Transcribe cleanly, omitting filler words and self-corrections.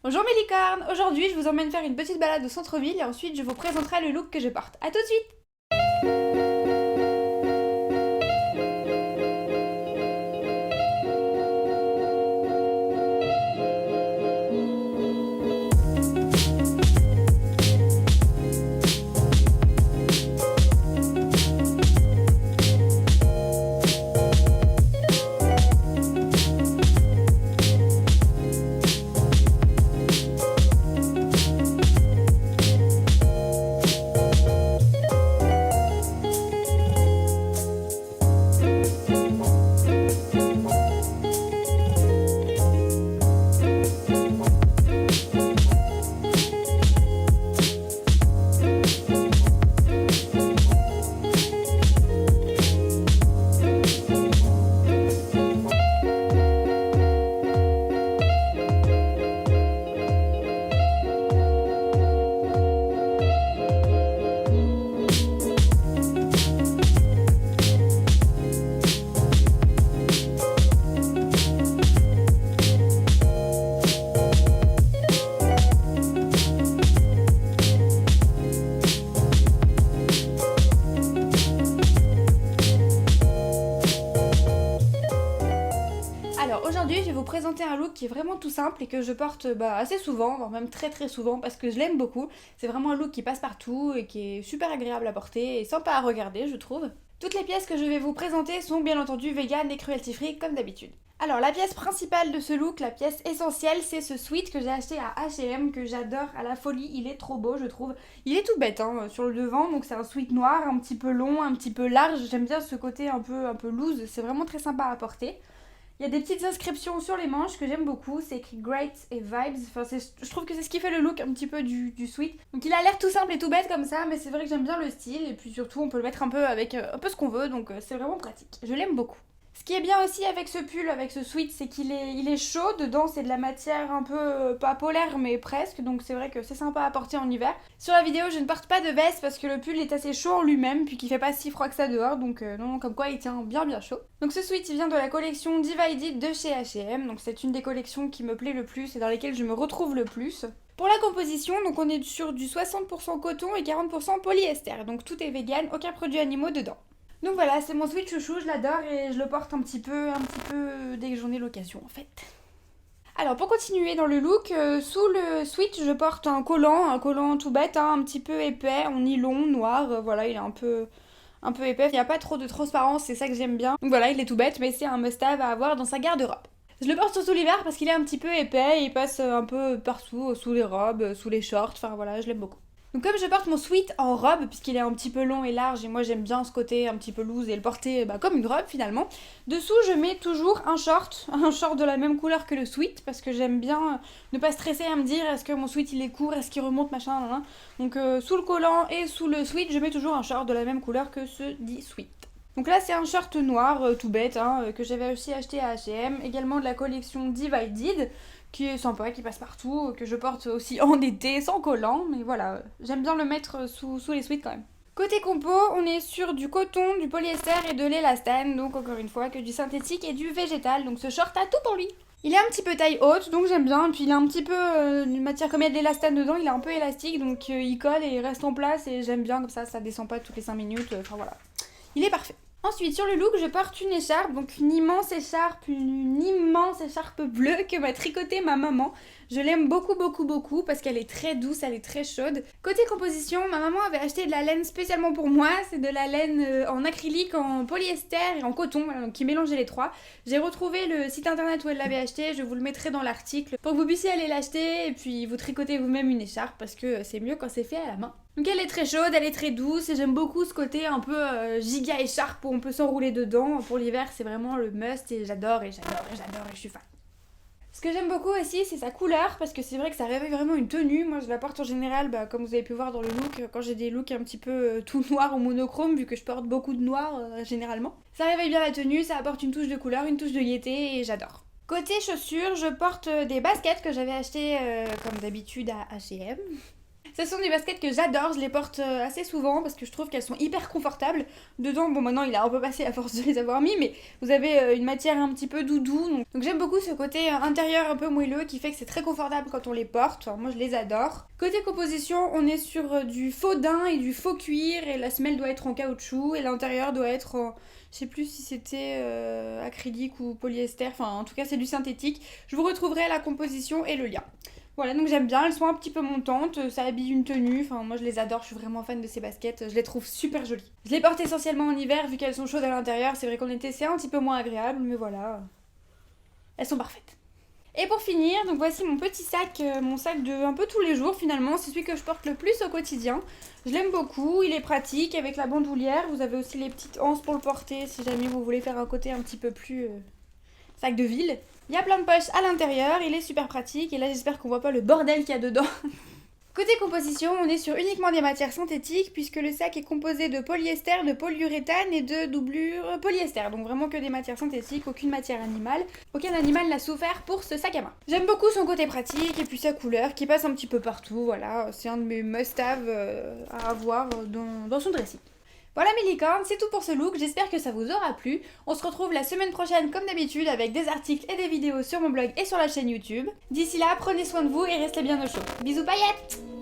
Bonjour mes licornes. Aujourd'hui je vous emmène faire une petite balade au centre-ville et ensuite je vous présenterai le look que je porte. A tout de suite. Alors aujourd'hui je vais vous présenter un look qui est vraiment tout simple et que je porte assez souvent, voire même très souvent parce que je l'aime beaucoup. C'est vraiment un look qui passe partout et qui est super agréable à porter et sympa à regarder je trouve. Toutes les pièces que je vais vous présenter sont bien entendu vegan et cruelty free comme d'habitude. Alors la pièce principale de ce look, la pièce essentielle, c'est ce sweat que j'ai acheté à H&M que j'adore à la folie, il est trop beau je trouve. Il est tout bête hein, sur le devant, donc c'est un sweat noir un petit peu long, un petit peu large, j'aime bien ce côté un peu loose, c'est vraiment très sympa à porter. Il y a des petites inscriptions sur les manches que j'aime beaucoup, c'est écrit Great et Vibes, je trouve que c'est ce qui fait le look un petit peu du sweat. Donc il a l'air tout simple et tout bête comme ça, mais c'est vrai que j'aime bien le style, et puis surtout on peut le mettre un peu avec un peu ce qu'on veut, donc c'est vraiment pratique. Je l'aime beaucoup. Ce qui est bien aussi avec ce pull, avec ce sweat, c'est qu'il est chaud. Dedans, c'est de la matière un peu, pas polaire, mais presque. Donc c'est vrai que c'est sympa à porter en hiver. Sur la vidéo, je ne porte pas de veste parce que le pull est assez chaud en lui-même, puis qu'il fait pas si froid que ça dehors. Donc non, comme quoi il tient bien chaud. Donc ce sweat, il vient de la collection Divided de chez H&M. Donc c'est une des collections qui me plaît le plus et dans lesquelles je me retrouve le plus. Pour la composition, donc on est sur du 60% coton et 40% polyester. Donc tout est vegan, aucun produit animaux dedans. Donc voilà, c'est mon sweat chouchou, je l'adore et je le porte un petit peu dès que j'en ai l'occasion en fait. Alors pour continuer dans le look, sous le sweat je porte un collant tout bête, hein, un petit peu épais, en nylon noir, voilà il est un peu épais, il n'y a pas trop de transparence, c'est ça que j'aime bien. Donc voilà, il est tout bête mais c'est un must-have à avoir dans sa garde-robe. Je le porte surtout l'hiver parce qu'il est un petit peu épais, il passe un peu partout, sous les robes, sous les shorts, enfin voilà, je l'aime beaucoup. Donc comme je porte mon sweat en robe, puisqu'il est un petit peu long et large, et moi j'aime bien ce côté un petit peu loose et le porter comme une robe finalement, dessous je mets toujours un short de la même couleur que le sweat, parce que j'aime bien ne pas stresser à me dire est-ce que mon sweat il est court, est-ce qu'il remonte, machin, nan, nan. Donc sous le collant et sous le sweat, je mets toujours un short de la même couleur que ce dit sweat. Donc là c'est un short noir tout bête que j'avais aussi acheté à H&M, également de la collection Divided, qui est sympa, qui passe partout, que je porte aussi en été sans collant, mais voilà, j'aime bien le mettre sous les sweats quand même. Côté compo, on est sur du coton, du polyester et de l'élastane, donc encore une fois que du synthétique et du végétal, donc ce short a tout pour lui. Il est un petit peu taille haute, donc j'aime bien, puis il a un petit peu une matière comme il y a de l'élastane dedans, il est un peu élastique, donc il colle et il reste en place, et j'aime bien comme ça descend pas toutes les 5 minutes, enfin voilà. Il est parfait. Ensuite, sur le look, je porte une écharpe, donc une immense écharpe bleue que m'a tricotée ma maman. Je l'aime beaucoup parce qu'elle est très douce, elle est très chaude. Côté composition, ma maman avait acheté de la laine spécialement pour moi. C'est de la laine en acrylique, en polyester et en coton, voilà, donc qui mélangeait les trois. J'ai retrouvé le site internet où elle l'avait acheté, je vous le mettrai dans l'article pour que vous puissiez aller l'acheter et puis vous tricoter vous-même une écharpe parce que c'est mieux quand c'est fait à la main. Donc elle est très chaude, elle est très douce et j'aime beaucoup ce côté un peu giga écharpe où on peut s'enrouler dedans. Pour l'hiver, c'est vraiment le must et j'adore et je suis fan. Ce que j'aime beaucoup aussi, c'est sa couleur, parce que c'est vrai que ça réveille vraiment une tenue. Moi, je la porte en général, comme vous avez pu voir dans le look, quand j'ai des looks un petit peu tout noirs ou monochrome, vu que je porte beaucoup de noir généralement. Ça réveille bien la tenue, ça apporte une touche de couleur, une touche de gaieté, et j'adore. Côté chaussures, je porte des baskets que j'avais achetées comme d'habitude à H&M. Ce sont des baskets que j'adore, je les porte assez souvent parce que je trouve qu'elles sont hyper confortables. Dedans, bon maintenant il a un peu passé à force de les avoir mis, mais vous avez une matière un petit peu doudou. Donc j'aime beaucoup ce côté intérieur un peu moelleux qui fait que c'est très confortable quand on les porte. Enfin, moi je les adore. Côté composition, on est sur du faux daim et du faux cuir et la semelle doit être en caoutchouc et l'intérieur doit être en... Je sais plus si c'était acrylique ou polyester, enfin en tout cas c'est du synthétique. Je vous retrouverai la composition et le lien. Voilà, donc j'aime bien, elles sont un petit peu montantes, ça habille une tenue, enfin moi je les adore, je suis vraiment fan de ces baskets, je les trouve super jolies. Je les porte essentiellement en hiver vu qu'elles sont chaudes à l'intérieur, c'est vrai qu'en été c'est un petit peu moins agréable, mais voilà, elles sont parfaites. Et pour finir, donc voici mon petit sac, mon sac de un peu tous les jours finalement, c'est celui que je porte le plus au quotidien. Je l'aime beaucoup, il est pratique avec la bandoulière, vous avez aussi les petites anses pour le porter si jamais vous voulez faire un côté un petit peu plus sac de ville. Il y a plein de poches à l'intérieur, il est super pratique et là j'espère qu'on voit pas le bordel qu'il y a dedans. Côté composition, on est sur uniquement des matières synthétiques puisque le sac est composé de polyester, de polyuréthane et de doublure polyester. Donc vraiment que des matières synthétiques, aucune matière animale. Aucun animal n'a souffert pour ce sac à main. J'aime beaucoup son côté pratique et puis sa couleur qui passe un petit peu partout. Voilà, c'est un de mes must-have à avoir dans son dressing. Voilà mes licornes, c'est tout pour ce look, j'espère que ça vous aura plu. On se retrouve la semaine prochaine comme d'habitude avec des articles et des vidéos sur mon blog et sur la chaîne YouTube. D'ici là, prenez soin de vous et restez bien au chaud. Bisous paillettes!